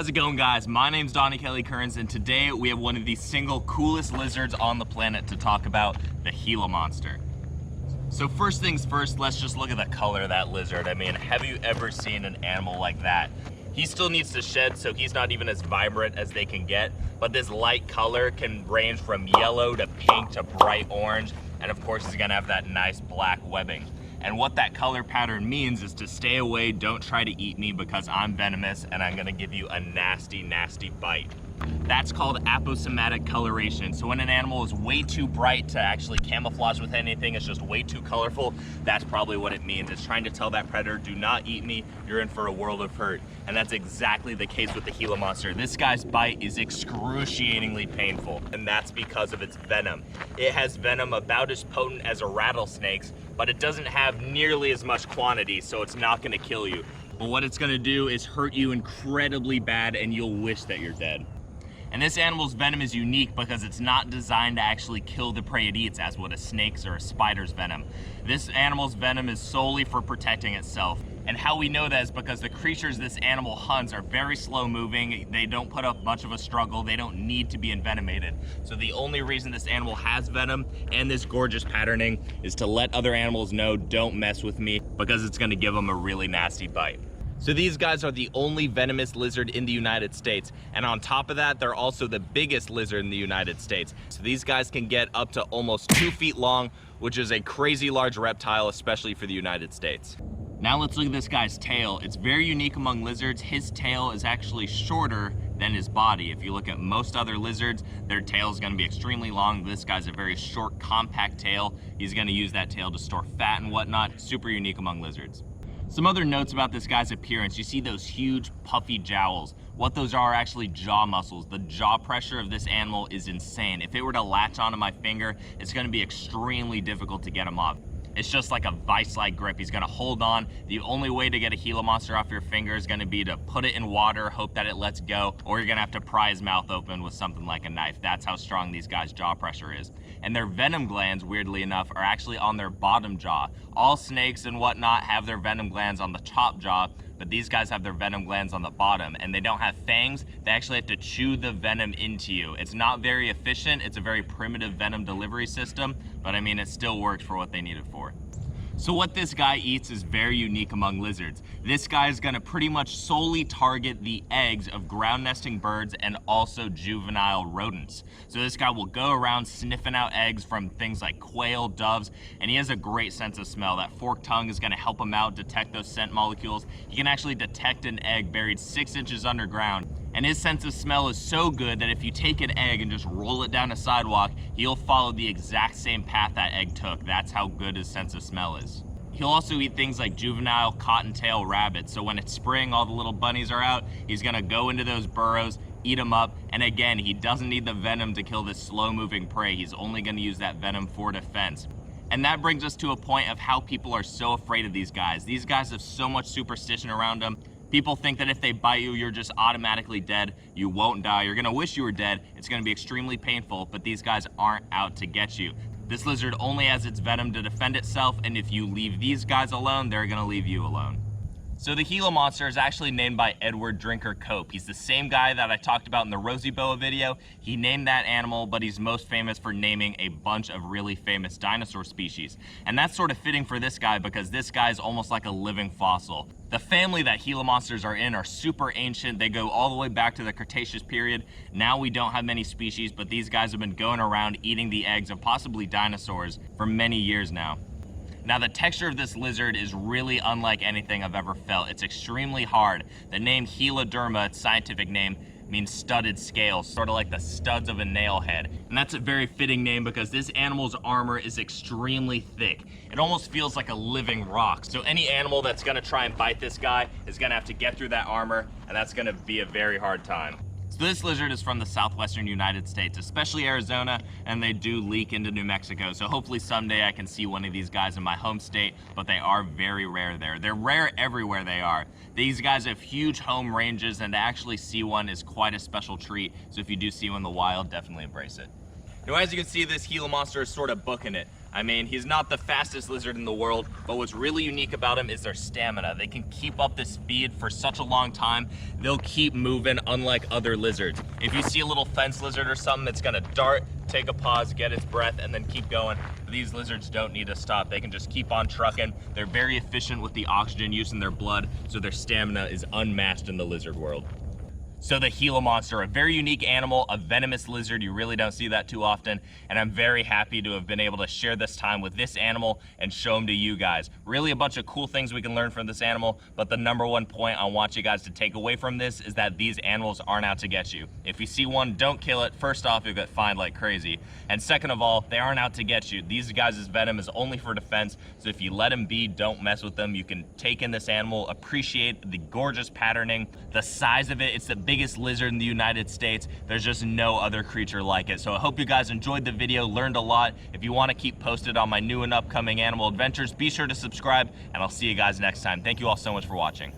How's it going, guys? My name's Donnie Kelly Kearns, and today we have one of the single coolest lizards on the planet to talk about, the Gila monster. So first things first, let's just look at the color of that lizard. I mean, have you ever seen an animal like that? He still needs to shed, so he's not even as vibrant as they can get, but this light color can range from yellow to pink to bright orange, and of course he's gonna have that nice black webbing. And what that color pattern means is to stay away, don't try to eat me because I'm venomous and I'm gonna give you a nasty, nasty bite. That's called aposematic coloration. So when an animal is way too bright to actually camouflage with anything, it's just way too colorful, that's probably what it means. It's trying to tell that predator, do not eat me, you're in for a world of hurt. And that's exactly the case with the Gila monster. This guy's bite is excruciatingly painful, and that's because of its venom. It has venom about as potent as a rattlesnake's, but it doesn't have nearly as much quantity, so it's not gonna kill you. But what it's gonna do is hurt you incredibly bad, and you'll wish that you're dead. And this animal's venom is unique because it's not designed to actually kill the prey it eats, as would a snake's or a spider's venom. This animal's venom is solely for protecting itself. And how we know that is because the creatures this animal hunts are very slow moving, they don't put up much of a struggle, they don't need to be envenomated. So the only reason this animal has venom and this gorgeous patterning is to let other animals know, don't mess with me, because it's gonna give them a really nasty bite. So these guys are the only venomous lizard in the United States. And on top of that, they're also the biggest lizard in the United States. So these guys can get up to almost 2 feet long, which is a crazy large reptile, especially for the United States. Now let's look at this guy's tail. It's very unique among lizards. His tail is actually shorter than his body. If you look at most other lizards, their tail is gonna be extremely long. This guy's a very short, compact tail. He's gonna use that tail to store fat and whatnot. Super unique among lizards. Some other notes about this guy's appearance. You see those huge puffy jowls. What those are actually jaw muscles. The jaw pressure of this animal is insane. If it were to latch onto my finger, it's gonna be extremely difficult to get him off. It's just like a vice-like grip. He's gonna hold on. The only way to get a Gila monster off your finger is gonna be to put it in water, hope that it lets go, or you're gonna have to pry his mouth open with something like a knife. That's how strong these guys' jaw pressure is. And their venom glands, weirdly enough, are actually on their bottom jaw. All snakes and whatnot have their venom glands on the top jaw, but these guys have their venom glands on the bottom, and they don't have fangs. They actually have to chew the venom into you. It's not very efficient. It's a very primitive venom delivery system, but I mean, it still works for what they need it for. So what this guy eats is very unique among lizards. This guy is gonna pretty much solely target the eggs of ground nesting birds and also juvenile rodents. So this guy will go around sniffing out eggs from things like quail, doves, and he has a great sense of smell. That forked tongue is gonna help him out detect those scent molecules. He can actually detect an egg buried 6 inches underground. And his sense of smell is so good that if you take an egg and just roll it down a sidewalk, he'll follow the exact same path that egg took. That's how good his sense of smell is. He'll also eat things like juvenile cottontail rabbits. So when it's spring, all the little bunnies are out, he's gonna go into those burrows, eat them up, and again, he doesn't need the venom to kill this slow-moving prey. He's only gonna use that venom for defense. And that brings us to a point of how people are so afraid of these guys. These guys have so much superstition around them. People think that if they bite you, you're just automatically dead. You won't die. You're gonna wish you were dead. It's gonna be extremely painful, but these guys aren't out to get you. This lizard only has its venom to defend itself, and if you leave these guys alone, they're gonna leave you alone. So the Gila monster is actually named by Edward Drinker Cope. He's the same guy that I talked about in the Rosie Boa video. He named that animal, but he's most famous for naming a bunch of really famous dinosaur species. And that's sort of fitting for this guy because this guy is almost like a living fossil. The family that Gila monsters are in are super ancient. They go all the way back to the Cretaceous period. Now we don't have many species, but these guys have been going around eating the eggs of possibly dinosaurs for many years now. Now the texture of this lizard is really unlike anything I've ever felt. It's extremely hard. The name Heloderma, its scientific name, means studded scales, sort of like the studs of a nail head. And that's a very fitting name because this animal's armor is extremely thick. It almost feels like a living rock. So any animal that's gonna try and bite this guy is gonna have to get through that armor, and that's gonna be a very hard time. So this lizard is from the southwestern United States, especially Arizona, and they do leak into New Mexico. So hopefully someday I can see one of these guys in my home state, but they are very rare there. They're rare everywhere they are. These guys have huge home ranges, and to actually see one is quite a special treat. So if you do see one in the wild, definitely embrace it. Now, as you can see, this Gila monster is sort of booking it. I mean, he's not the fastest lizard in the world, but what's really unique about him is their stamina. They can keep up this speed for such a long time. They'll keep moving, unlike other lizards. If you see a little fence lizard or something, it's gonna dart, take a pause, get its breath, and then keep going. These lizards don't need to stop. They can just keep on trucking. They're very efficient with the oxygen use in their blood, so their stamina is unmatched in the lizard world. So the Gila monster, a very unique animal, a venomous lizard. You really don't see that too often. And I'm very happy to have been able to share this time with this animal and show him to you guys. Really a bunch of cool things we can learn from this animal, but the number one point I want you guys to take away from this is that these animals aren't out to get you. If you see one, don't kill it. First off, you'll get fined like crazy. And second of all, they aren't out to get you. These guys' venom is only for defense, so if you let them be, don't mess with them. You can take in this animal, appreciate the gorgeous patterning, the size of it. It's the biggest lizard in the United States. There's just no other creature like it. So I hope you guys enjoyed the video, learned a lot. If you want to keep posted on my new and upcoming animal adventures, be sure to subscribe, and I'll see you guys next time. Thank you all so much for watching.